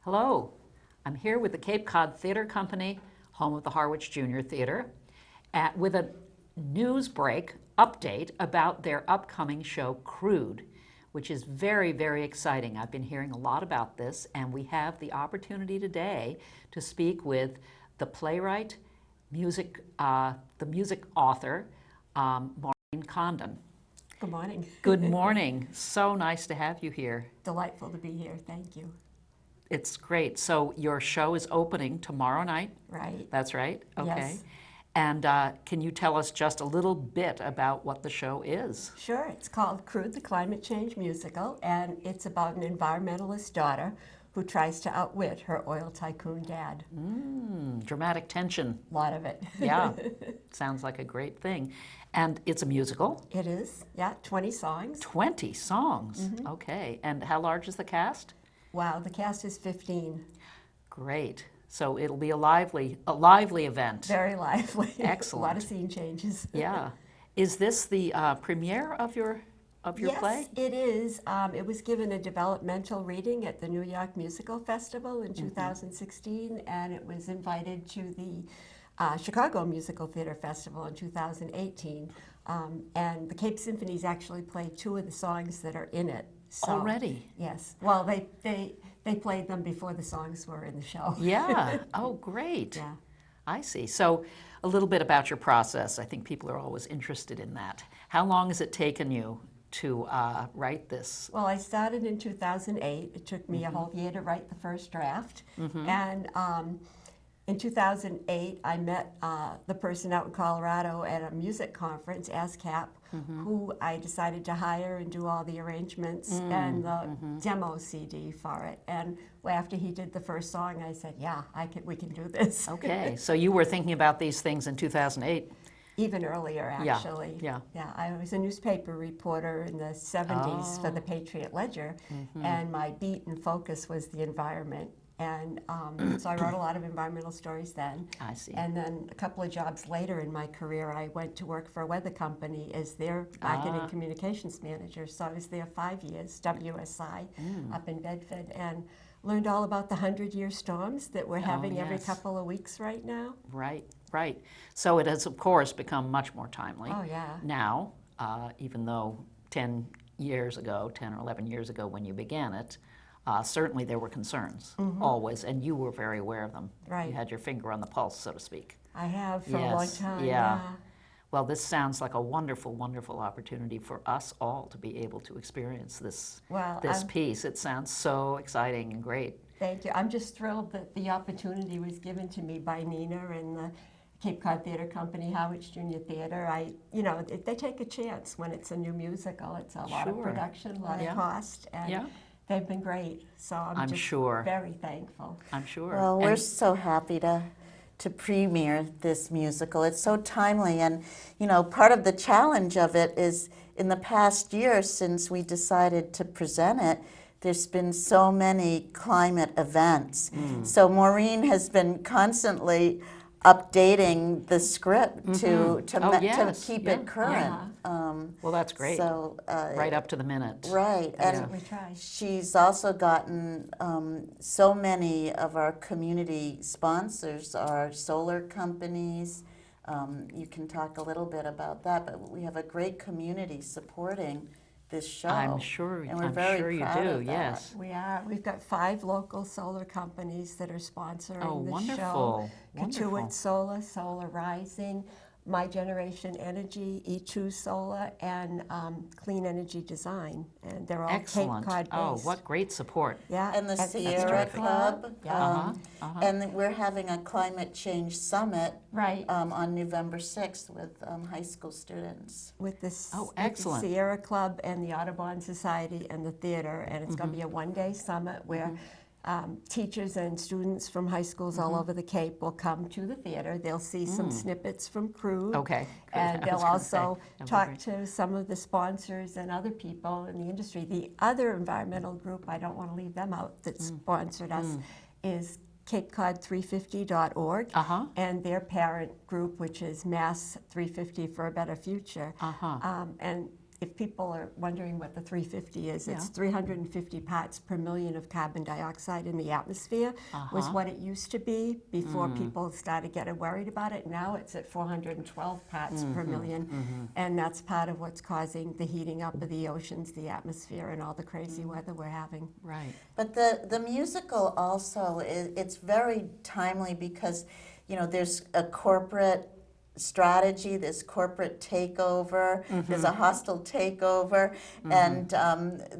Hello, I'm here with the Cape Cod Theatre Company, home of the Harwich Junior Theatre, with a news break update about their upcoming show, Crude, which is very, very exciting. I've been hearing a lot about this, and we have the opportunity today to speak with the playwright, the music author, Maureen. Good morning. Good morning. So nice to have you here. Delightful to be here. Thank you. It's great. So your show is opening tomorrow night? Right. That's right? Okay. Yes. And can you tell us just a little bit about what the show is? Sure. It's called Crude, the Climate Change Musical, and it's about an environmentalist daughter who tries to outwit her oil tycoon dad. Dramatic tension. A lot of it. Yeah. Sounds like a great thing. And it's a musical? It is. Yeah, 20 songs. 20 songs? Mm-hmm. Okay. And how large is the cast? Wow, the cast is 15. Great. So it'll be a lively event. Very lively. Excellent. A lot of scene changes. Yeah. Is this the premiere of your play? Yes, it is. It was given a developmental reading at the New York Musical Festival in 2016, and it was invited to the Chicago Musical Theater Festival in 2018. And the Cape Symphonies actually played 2 of the songs that are in it. So, Already? Yes. Well, they played them before the songs were in the show. Yeah. Oh, great. Yeah. I see. So a little bit about your process. I think people are always interested in that. How long has it taken you to write this? Well, I started in 2008. It took me a whole year to write the first draft. And in 2008, I met the person out in Colorado at a music conference, ASCAP, who I decided to hire and do all the arrangements and the demo CD for it. And after he did the first song, I said, yeah, we can do this. Okay, so you were thinking about these things in 2008? Even earlier, actually. Yeah. I was a newspaper reporter in the 70s for the Patriot Ledger, and my beat and focus was the environment. And so I wrote a lot of environmental stories then. I see. And then a couple of jobs later in my career, I went to work for a weather company as their marketing communications manager. So I was there 5 years, WSI, up in Bedford, and learned all about the 100-year storms that we're having every couple of weeks right now. Right, right. So it has, of course, become much more timely. Oh, yeah. Now, even though 10 or 11 years ago when you began it, certainly there were concerns, always, and you were very aware of them. Right. You had your finger on the pulse, so to speak. I have for a long time, yeah. Well, this sounds like a wonderful, wonderful opportunity for us all to be able to experience this piece. It sounds so exciting and great. Thank you. I'm just thrilled that the opportunity was given to me by Nina and the Cape Cod Theatre Company, Harwich Junior Theatre. They take a chance when it's a new musical. It's a lot of production, a lot of cost, and they've been great. So I'm just very thankful. I'm sure. Well, we're so happy to premiere this musical. It's so timely, and part of the challenge of it is in the past year since we decided to present it, there's been so many climate events. So Maureen has been constantly updating the script to keep it current. Well, that's great. So right up to the minute. Right, and we try. She's also gotten so many of our community sponsors are solar companies. You can talk a little bit about that, but we have a great community supporting this show. I'm sure. And we're I'm very sure you proud do. of that. Yes. We are. We've got 5 local solar companies that are sponsoring the wonderful. show. Wonderful. Katuitt Solar, Solar Rising, My Generation Energy, E2 Solar, and Clean Energy Design. And they're all Excellent. Cape Cod based. Oh, what great support. Yeah. And the that's Sierra terrific. Club. Yeah. And we're having a climate change summit Right. on November 6th with high school students. With this with the excellent. Sierra Club and the Audubon Society and the theater, and it's going to be a one-day summit where teachers and students from high schools all over the Cape will come to the theater. They'll see some snippets from Crude. Okay. Good. And I they'll was gonna also say, that'd be talk great. to some of the sponsors and other people in the industry. The other environmental group, I don't want to leave them out, that sponsored us is CapeCod350.org and their parent group, which is Mass 350 for a Better Future. And if people are wondering what the 350 is, it's 350 parts per million of carbon dioxide in the atmosphere was what it used to be before people started getting worried about it. Now it's at 412 parts per million, and that's part of what's causing the heating up of the oceans, the atmosphere, and all the crazy weather we're having. Right. But the musical also, it's very timely because, you know, there's a corporate strategy, this corporate takeover, there's a hostile takeover, and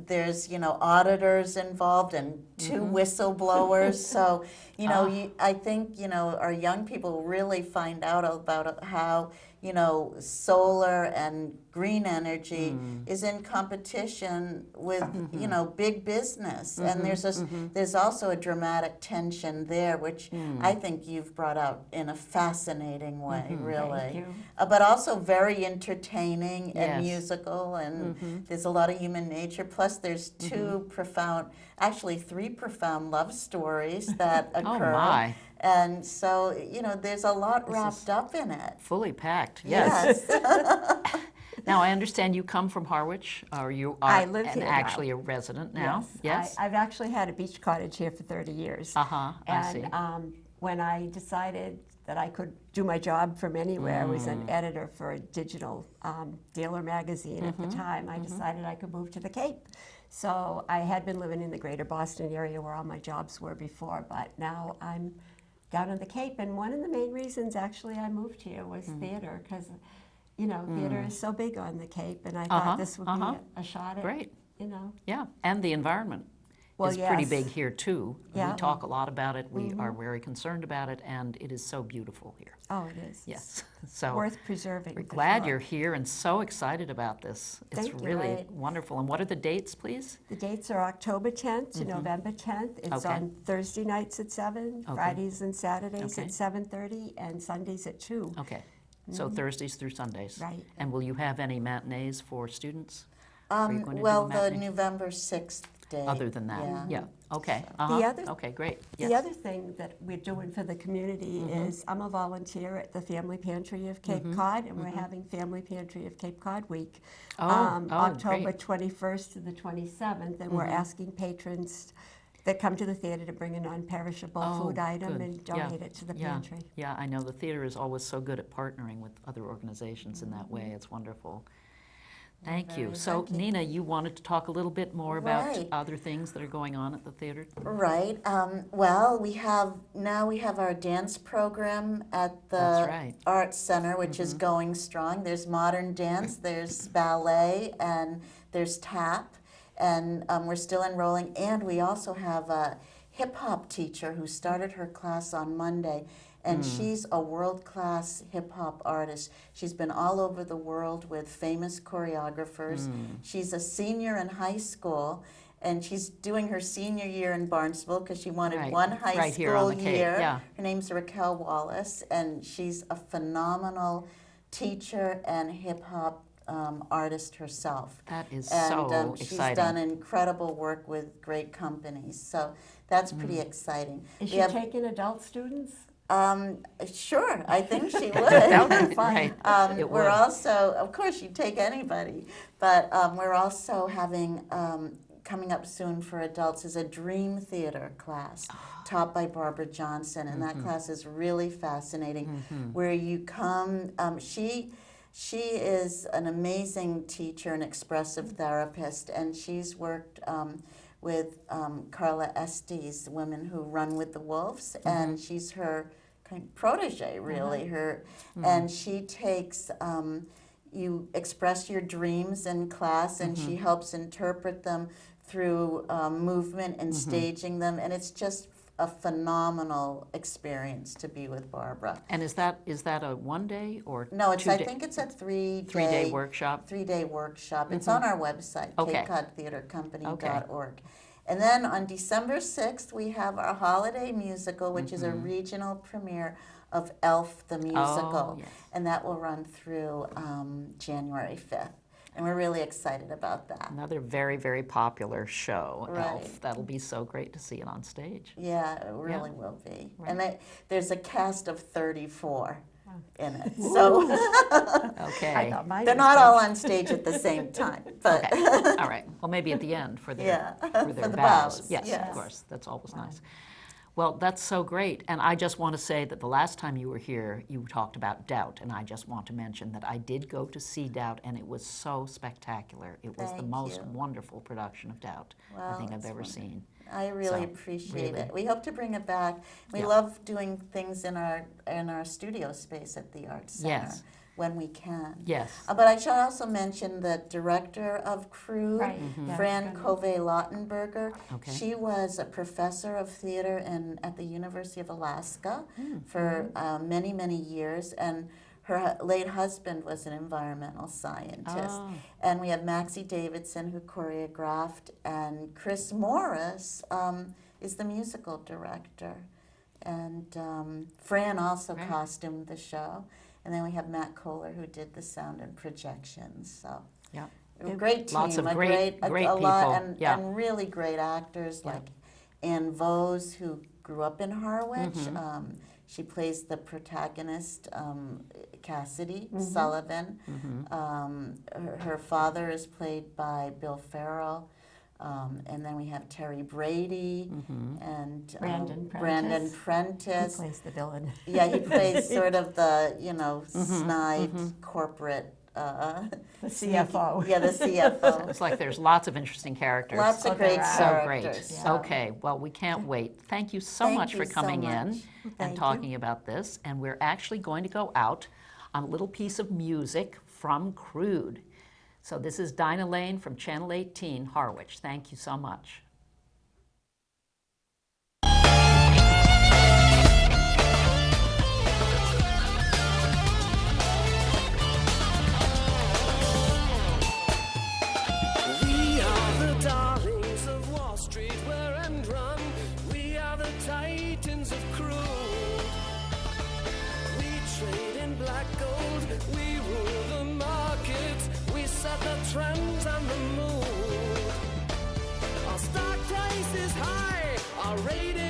there's, you know, auditors involved and two whistleblowers. So, you know, I think, you know, our young people really find out about how, you know, solar and green energy is in competition with, you know, big business. And there's also a dramatic tension there, which I think you've brought out in a fascinating way, really. Thank you. But also very entertaining and Yes. musical, and there's a lot of human nature. Plus, there's two profound, actually 3 profound love stories that occur. Oh my. And so, you know, there's a lot wrapped up in it. Fully packed, yes. Yes. Now, I understand you come from Harwich, or you are I live here now. actually a resident now. Yes? I've actually had a beach cottage here for 30 years. I see. And when I decided that I could do my job from anywhere, I was an editor for a digital dealer magazine at the time, I decided I could move to the Cape. So I had been living in the greater Boston area where all my jobs were before, but now I'm down on the Cape. And one of the main reasons actually I moved here was theater, because, you know, theater is so big on the Cape, and I thought this would be a shot at, Great. you know. Yeah, and the environment Well, is pretty yes. big here too. Yeah. We talk a lot about it. We are very concerned about it, and it is so beautiful here. Oh, it is. Yes. So Worth preserving. we're for glad sure. you're here and so excited about this. It's Thank you. really wonderful. And what are the dates, please? The dates are October 10th to November 10th. It's Okay. on Thursday nights at 7, Okay. Fridays and Saturdays Okay. at 7:30, and Sundays at 2. Okay. So Thursdays through Sundays. Right. And will you have any matinees for students? Are you going to do Well, a the matinee? November 6th date. Other than that? Yeah. Okay. other- Okay, great. The Yes. other thing that we're doing for the community is I'm a volunteer at the Family Pantry of Cape Cod, and we're having Family Pantry of Cape Cod Week, October great. 21st to the 27th, and we're asking patrons that come to the theater to bring a non-perishable food item good. and donate it to the pantry. Yeah, I know the theater is always so good at partnering with other organizations in that way. It's wonderful. Thank you. very So, lucky. Nina, you wanted to talk a little bit more about Right. other things that are going on at the theater? Right. Well, we have our dance program at That's the right. Arts Center, which is going strong. There's modern dance, there's ballet, and there's tap, and we're still enrolling. And we also have a hip hop teacher who started her class on Monday, and she's a world-class hip-hop artist. She's been all over the world with famous choreographers. She's a senior in high school, and she's doing her senior year in Barnesville because she wanted Right. one high Right here on school the Cape, year. yeah. Her name's Raquel Wallace, and she's a phenomenal teacher and hip-hop artist herself. That is And so she's exciting. done incredible work with great companies, so that's pretty exciting. Is We she have- taking adult students? Sure, I think she would. That would be right. It We're would. also, of course, you'd take anybody, but we're also having, coming up soon for adults, is a Dream Theater class taught by Barbara Johnson, and that class is really fascinating, where you come, she is an amazing teacher and expressive therapist, and she's worked with Carla Estes, Women Who Run with the Wolves, and she's her kind of protege, really. And she takes, you express your dreams in class, and she helps interpret them through movement and staging them, and it's just a phenomenal experience to be with Barbara. And is that a 1 day or No, I 2 day? think it's a 3-day 3-day workshop? 3-day workshop. It's on our website, Okay. capecodtheatercompany.org. And then on December 6th, we have our holiday musical, which is a regional premiere of Elf the Musical. yes. And that will run through January 5th. And we're really excited about that. Another very, very popular show, Right. Elf. That'll be so great to see it on stage. Yeah, it really will be. Right. And there's a cast of 34. in it. So Okay. I thought mine they're was not good. all on stage at the same time, but Okay. All right. Well, maybe at the end for their, Yeah, for their for the bows. bows, Yes, of yes. course. That's always nice. Well, that's so great. And I just want to say that the last time you were here, you talked about Doubt. And I just want to mention that I did go to see Doubt, and it was so spectacular. It was the Thank most you. wonderful production of Doubt I Well, think I've that's ever wonderful. seen. I really So, appreciate really. it. We hope to bring it back. We Yeah. love doing things in our studio space at the Arts Center Yes. when we can. Yes. But I should also mention the director of Crude, Right. Yeah, Fran good. Covey-Lautenberger. Okay. She was a professor of theater at the University of Alaska for many, many years, and her late husband was an environmental scientist. Oh. And we have Maxie Davidson, who choreographed, and Chris Morris is the musical director. And Fran also Right. costumed the show. And then we have Matt Kohler, who did the sound and projections. So Yeah. a great team, Lots of a great a people, lot, and, yeah. and really great actors Yeah. like Ann Vose, who grew up in Harwich. Mm-hmm. She plays the protagonist, Cassidy Sullivan. Her father is played by Bill Farrell. And then we have Terry Brady and Brandon He Prentice. plays the villain. Yeah, he plays sort of the, snide corporate. The CFO. Yeah, the CFO. It's like there's lots of interesting characters. Lots of Oh, great there are. So great. characters. Yeah. Okay, well, we can't wait. Thank you so Thank much you for so coming much. in and Thank you. talking about this. And we're actually going to go out on a little piece of music from Crude. So this is Dinah Lane from Channel 18, Harwich. Thank you so much. We are the darlings of Wall Street, wear and run. We are the titans of Crude. We trade in black gold, we rule the market. We set the trends and the mood. Our stock price is high, our rating